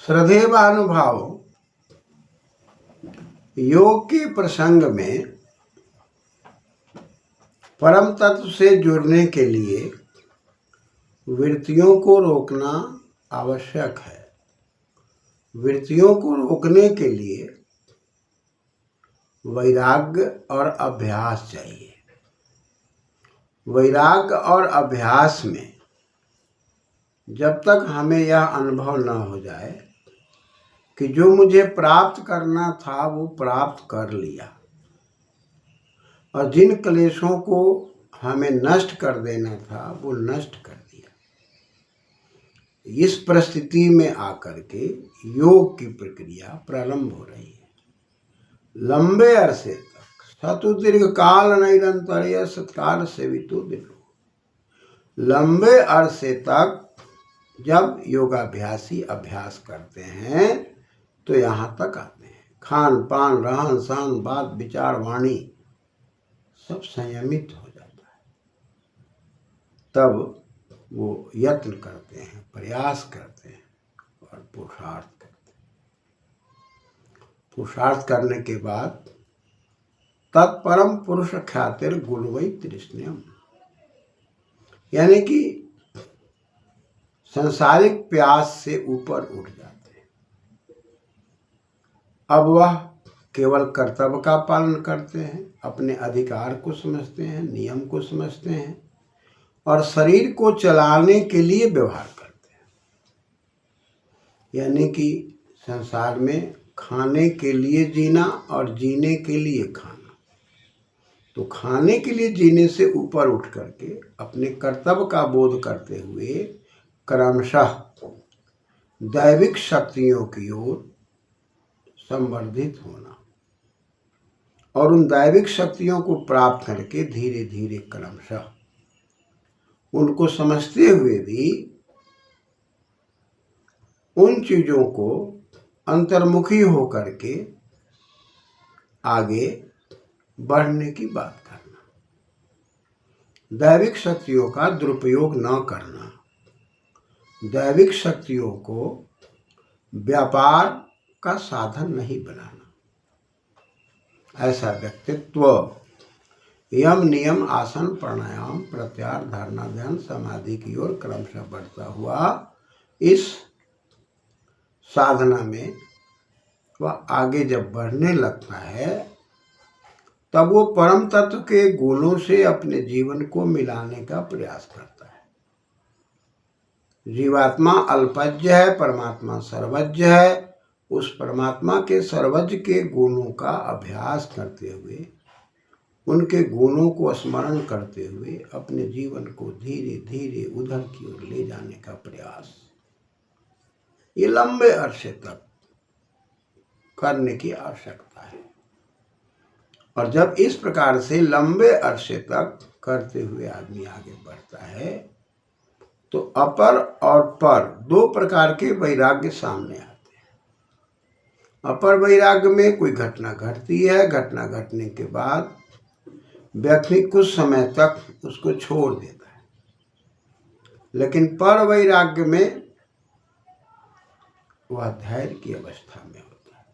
श्रद्धेवानुभाव योग के प्रसंग में परम तत्व से जुड़ने के लिए वृत्तियों को रोकना आवश्यक है। वृत्तियों को रोकने के लिए वैराग्य और अभ्यास चाहिए। वैराग्य और अभ्यास में जब तक हमें यह अनुभव न हो जाए कि जो मुझे प्राप्त करना था वो प्राप्त कर लिया और जिन क्लेशों को हमें नष्ट कर देना था वो नष्ट कर दिया, इस परिस्थिति में आकर के योग की प्रक्रिया प्रारंभ हो रही है। लंबे अरसे तक सतु दीर्घ काल निरंतर सत्काल सेवितो दिलो। लंबे अरसे तक जब योगाभ्यासी अभ्यास करते हैं तो यहाँ तक आते हैं। खान पान रहन सहन बात विचार वाणी सब संयमित हो जाता है। तब वो यत्न करते हैं, प्रयास करते हैं और पुरुषार्थ करते हैं। पुरुषार्थ करने के बाद तत्परम पुरुष ख्यातिर गुणवै तृष्ण्यम, यानी कि सांसारिक प्यास से ऊपर उठ जाते हैं। अब वह केवल कर्तव्य का पालन करते हैं, अपने अधिकार को समझते हैं, नियम को समझते हैं और शरीर को चलाने के लिए व्यवहार करते हैं। यानी कि संसार में खाने के लिए जीना और जीने के लिए खाना। तो खाने के लिए जीने से ऊपर उठ करके अपने कर्तव्य का बोध करते हुए क्रमशः दैविक शक्तियों की ओर संवर्धित होना और उन दैविक शक्तियों को प्राप्त करके धीरे धीरे क्रमशः उनको समझते हुए भी उन चीजों को अंतर्मुखी होकर के आगे बढ़ने की बात करना, दैविक शक्तियों का दुरुपयोग न करना, दैविक शक्तियों को व्यापार का साधन नहीं बनाना। ऐसा व्यक्तित्व यम नियम आसन प्राणायाम प्रत्याहार धारणा ध्यान समाधि की ओर क्रमशः बढ़ता हुआ इस साधना में वह आगे जब बढ़ने लगता है तब वो परम तत्व के गुणों से अपने जीवन को मिलाने का प्रयास करता है। जीवात्मा अल्पज्ञ है, परमात्मा सर्वज्ञ है। उस परमात्मा के सर्वज्ञ के गुणों का अभ्यास करते हुए, उनके गुणों को स्मरण करते हुए अपने जीवन को धीरे धीरे उधर की ओर ले जाने का प्रयास, ये लंबे अरसे तक करने की आवश्यकता है। और जब इस प्रकार से लंबे अरसे तक करते हुए आदमी आगे बढ़ता है तो अपर और पर दो प्रकार के वैराग्य सामने आते हैं। अपर वैराग्य में कोई घटना घटती है, घटना घटने के बाद व्यक्ति कुछ समय तक उसको छोड़ देता है, लेकिन पर वैराग्य में वह धैर्य की अवस्था में होता है,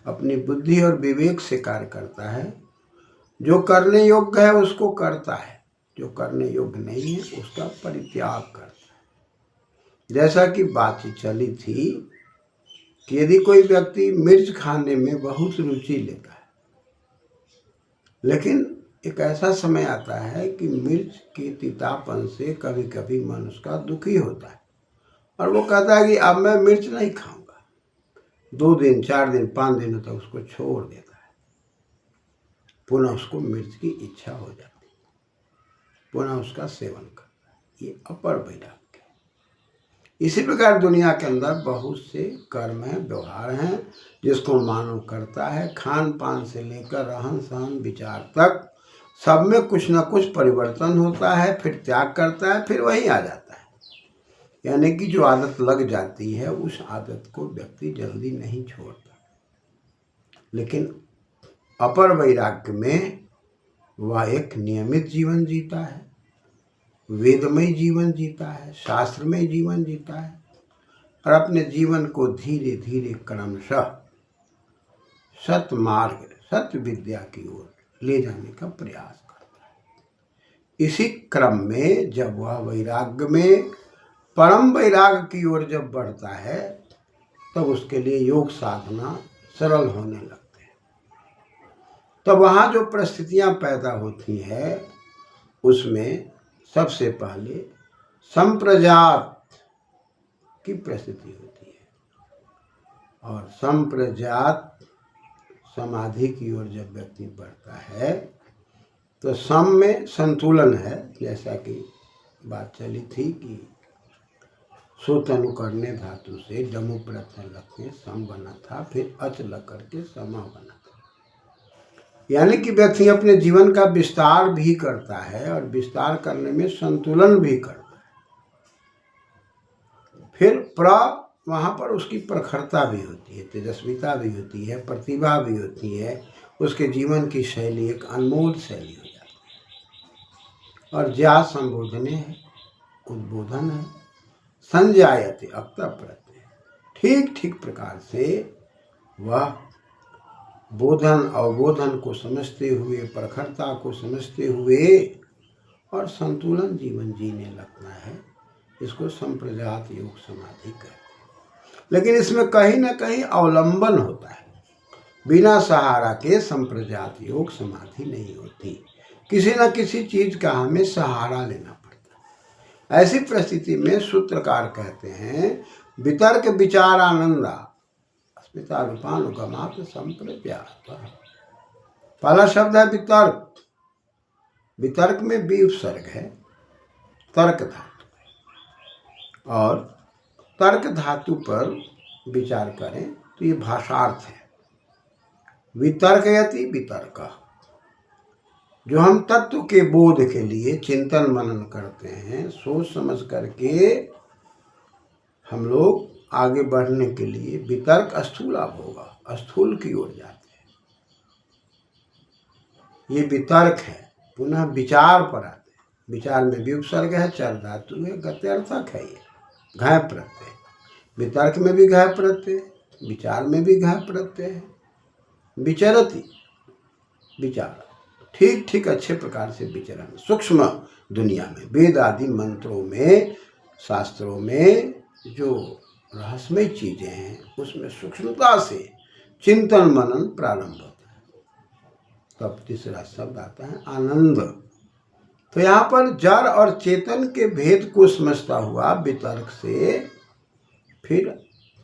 अपनी बुद्धि और विवेक से कार्य करता है। जो करने योग्य है उसको करता है, जो करने योग्य नहीं है उसका परित्याग करता है। जैसा कि बातचीत चली थी कि यदि कोई व्यक्ति मिर्च खाने में बहुत रुचि लेता है, लेकिन एक ऐसा समय आता है कि मिर्च के तीतापन से कभी कभी मन उसका दुखी होता है और वो कहता है कि अब मैं मिर्च नहीं खाऊंगा। 2 दिन 4 दिन 5 दिनों तक उसको छोड़ देता है, पुनः उसको मिर्च की इच्छा हो जाती है, पुनः उसका सेवन करता है। ये अपर वैराग्य है। इसी प्रकार दुनिया के अंदर बहुत से कर्म हैं, व्यवहार हैं जिसको मानव करता है। खान पान से लेकर रहन सहन विचार तक सब में कुछ न कुछ परिवर्तन होता है, फिर त्याग करता है, फिर वही आ जाता है। यानी कि जो आदत लग जाती है उस आदत को व्यक्ति जल्दी नहीं छोड़ता। लेकिन अपर वैराग्य में वह एक नियमित जीवन जीता है, वेदमय जीवन जीता है, शास्त्रमय जीवन जीता है, और अपने जीवन को धीरे धीरे क्रमशः सत्मार्ग, सत्य विद्या की ओर ले जाने का प्रयास करता है। इसी क्रम में जब वह वैराग्य में परम वैराग्य की ओर जब बढ़ता है तब उसके लिए योग साधना सरल होने लगते हैं। तब वहाँ जो परिस्थितियाँ पैदा होती हैं उसमें सबसे पहले संप्रजात की परिस्थिति होती है और संप्रजात समाधि की ओर जब व्यक्ति बढ़ता है तो सम में संतुलन है, जैसा कि बात चली थी कि सोतनु करने धातु से डमु प्रत्यय लगते सम बना था, फिर अच लग करके समा बना था। यानी कि व्यक्ति अपने जीवन का विस्तार भी करता है और विस्तार करने में संतुलन भी करता है। फिर वहाँ पर उसकी प्रखरता भी होती है, तेजस्विता भी होती है, प्रतिभा भी होती है, उसके जीवन की शैली एक अनमोल शैली हो जाती है। और ज्या संबोधने है, उद्बोधन है, संजायते अक्ता प्रत्यय, ठीक ठीक प्रकार से वह बोधन अवबोधन को समझते हुए, प्रखरता को समझते हुए और संतुलन जीवन जीने लगता है। इसको संप्रजात योग समाधि कहते हैं। लेकिन इसमें कहीं ना कहीं अवलंबन होता है। बिना सहारा के संप्रजात योग समाधि नहीं होती, किसी न किसी चीज का हमें सहारा लेना पड़ता है। ऐसी परिस्थिति में सूत्रकार कहते हैं वितर्क विचार आनंदा अस्मिता रूपानुगमात संप्रज्ञात। पहला शब्द है वितर्क। वितर्क में बी उपसर्ग है, तर्क धातु है और तर्क धातु पर विचार करें तो ये भाषार्थ है। वितर्कयति वितर्क, जो हम तत्व के बोध के लिए चिंतन मनन करते हैं, सोच समझ करके हम लोग आगे बढ़ने के लिए वितर्क स्थूलाभ होगा, स्थूल की ओर जाते हैं। ये वितर्क है। पुनः विचार पर आते हैं। विचार में भी उपसर्ग है, चर धातु है, गत्यर्थक है, ये घय प्रत्यय। वितर्क में भी घय प्रत्यय, विचार में भी घय प्रत्यय है। विचरति, विचार, ठीक ठीक अच्छे प्रकार से विचरण, सूक्ष्म दुनिया में, वेद आदि मंत्रों में, शास्त्रों में जो रहस्यमय चीजें हैं उसमें सूक्ष्मता से चिंतन मनन प्रारंभ होता है। तब तीसरा शब्द आता है आनंद। तो यहाँ पर जड़ और चेतन के भेद को समझता हुआ वितर्क से फिर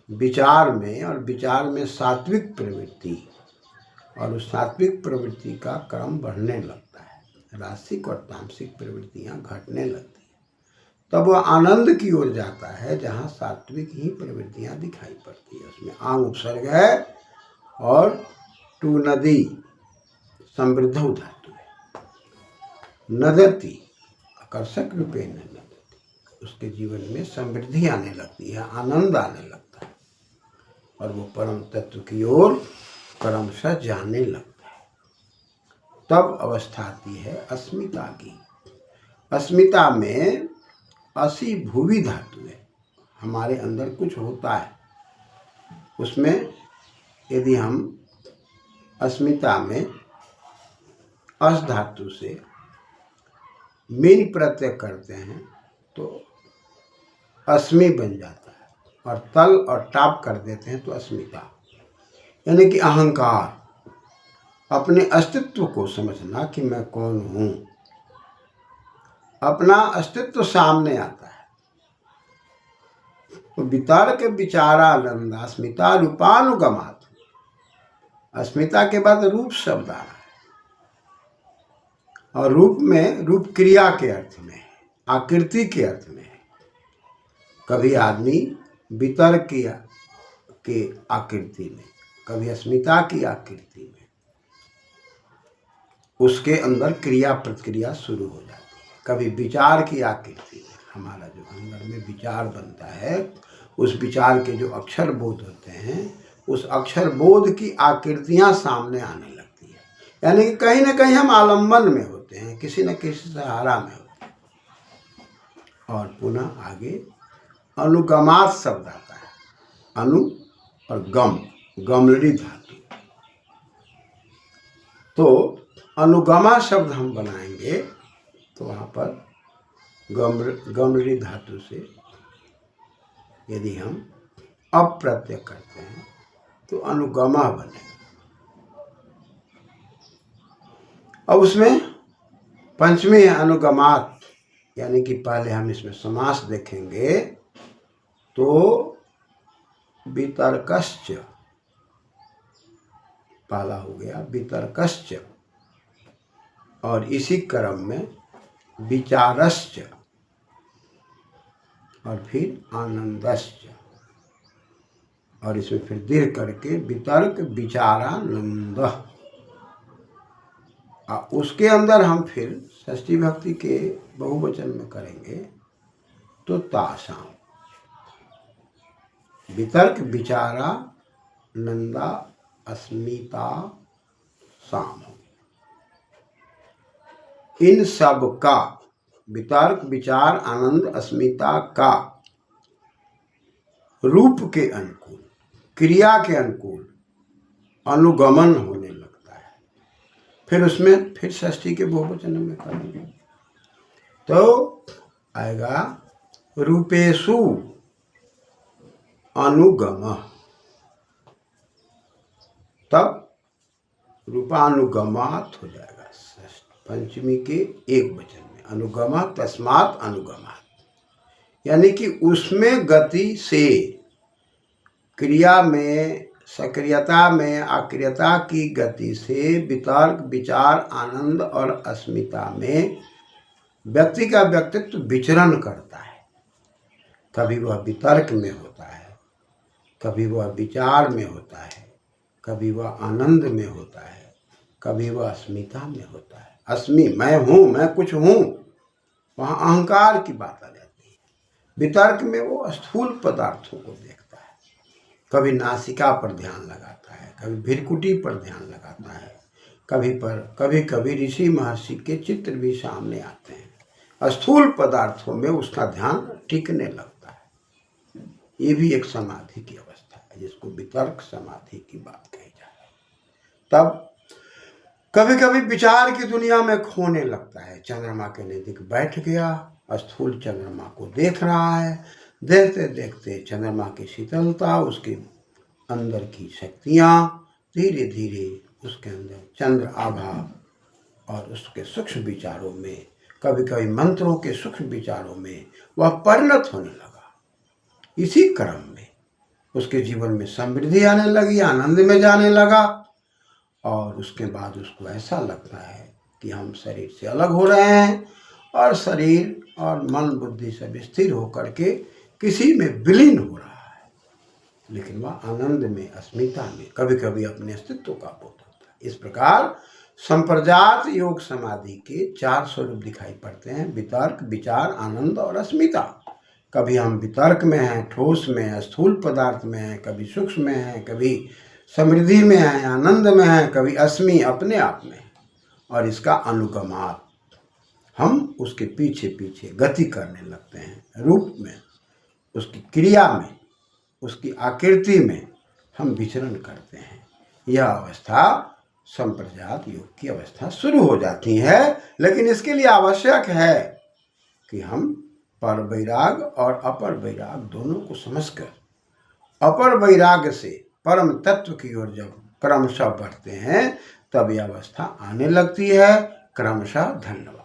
विचार में, और विचार में सात्विक प्रवृत्ति, और उस सात्विक प्रवृत्ति का क्रम बढ़ने लगता है। रासिक और तामसिक प्रवृत्तियाँ घटने लगती हैं। तब वह आनंद की ओर जाता है जहाँ सात्विक ही प्रवृत्तियाँ दिखाई पड़ती है। उसमें आंग उपसर्ग है और टू नदी समृद्ध धातु है। नदती आकर्षक रूपे नदती, उसके जीवन में समृद्धि आने लगती है, आनंद आने लगता है और वो परम तत्व की ओर क्रमशः जाने लगता है। तब अवस्था आती है अस्मिता की। अस्मिता में असी भूवि धातु है। हमारे अंदर कुछ होता है, उसमें यदि हम अस्मिता में अस धातु से मीन प्रत्यय करते हैं तो अस्मि बन जाता है, और तल और टाप कर देते हैं तो अस्मिता, यानी कि अहंकार, अपने अस्तित्व को समझना कि मैं कौन हूँ, अपना अस्तित्व सामने आता है। तो वितर्क विचारानंद अस्मिता रूपानुगमात, अस्मिता के बाद रूप शब्द आ रहा है, और रूप में रूप क्रिया के अर्थ में, आकृति के अर्थ में है। कभी आदमी वितर्क की आकृति में, कभी अस्मिता की आकृति में, उसके अंदर क्रिया प्रतिक्रिया शुरू हो जाती है। कभी विचार की आकृति में, हमारा जो अंदर में विचार बनता है, उस विचार के जो अक्षर बोध होते हैं, उस अक्षर बोध की आकृतियां सामने आने लगती है। यानी कि कहीं ना कहीं हम आलम्बन में होते हैं, किसी न किसी सहारा में होते हैं। और पुनः आगे अनुगमात शब्द आता है। अनु और गम, गमलरी धातु। तो अनुगमा शब्द हम बनाएंगे तो वहाँ पर गमलरी धातु से यदि हम अप्रत्यय करते हैं तो अनुगमा बनेगा। अब उसमें पंचमी है अनुगमात, यानी कि पहले हम इसमें समास देखेंगे तो वितर्कश्च पहला हो गया, वितर्कश्च, और इसी क्रम में विचारश्च और फिर आनंदश्च, और इसमें फिर दीर्घ करके वितर्क विचारानंद। उसके अंदर हम फिर षष्ठी भक्ति के बहुवचन में करेंगे तो तासाम, वितर्क विचारा नंदा अस्मिता साम। इन सब का, वितर्क विचार आनंद अस्मिता का रूप के अनुकूल, क्रिया के अनुकूल अनुगमन होने लगता है। फिर उसमें फिर षष्ठी के बहुवचन में करेंगे तो आएगा रूपेषु अनुगम, तब रूपानुगमात हो जाएगा पंचमी के एक वचन में, अनुगमा तस्मात् अनुगमात, यानी कि उसमें गति से, क्रिया में सक्रियता में अक्रियता की गति से वितर्क विचार आनंद और अस्मिता में व्यक्ति का व्यक्तित्व विचरण करता है। कभी वह वितर्क में होता है, कभी वह विचार में होता है, कभी वह आनंद में होता है, कभी वह अस्मिता में होता है। अस्मि मैं हूँ, मैं कुछ हूँ, वहाँ अहंकार की बात आ जाती है। वितर्क में वो स्थूल पदार्थों को देखता है, कभी नासिका पर ध्यान लगाता है, कभी भृकुटी पर ध्यान लगाता है, कभी कभी ऋषि महर्षि के चित्र भी सामने आते हैं। स्थूल पदार्थों में उसका ध्यान टिकने लगता है। ये भी एक समाधि की अवस्था है जिसको वितर्क समाधि की बात कही जाए। तब कभी कभी विचार की दुनिया में खोने लगता है, चंद्रमा के नजदीक बैठ गया, स्थूल चंद्रमा को देख रहा है, देखते देखते चंद्रमा की शीतलता, उसके अंदर की शक्तियाँ धीरे धीरे उसके अंदर चंद्र आभा और उसके सूक्ष्म विचारों में, कभी कभी मंत्रों के सूक्ष्म विचारों में वह परिणत होने लगा। इसी क्रम में उसके जीवन में समृद्धि आने लगी, आनंद में जाने लगा, और उसके बाद उसको ऐसा लगता है कि हम शरीर से अलग हो रहे हैं और शरीर और मन बुद्धि सब स्थिर होकर के किसी में विलीन हो रहा है, लेकिन वह आनंद में, अस्मिता में, कभी कभी अपने अस्तित्व का बोध होता है। इस प्रकार संप्रजात योग समाधि के 4 स्वरूप दिखाई पड़ते हैं, वितर्क विचार आनंद और अस्मिता। कभी हम वितर्क में हैं, ठोस में हैं, स्थूल पदार्थ में हैं, कभी सूक्ष्म में हैं, कभी समृद्धि में है, आनंद में है, कभी अस्मि अपने आप में, और इसका अनुगमात, हम उसके पीछे पीछे गति करने लगते हैं, रूप में, उसकी क्रिया में, उसकी आकृति में हम विचरण करते हैं। यह अवस्था संप्रजात योग की अवस्था शुरू हो जाती है। लेकिन इसके लिए आवश्यक है कि हम पर वैराग और अपर वैराग दोनों को समझकर, अपर वैराग से परम तत्व की ओर जब क्रमशः बढ़ते हैं तब यह अवस्था आने लगती है। क्रमशः। धन्यवाद।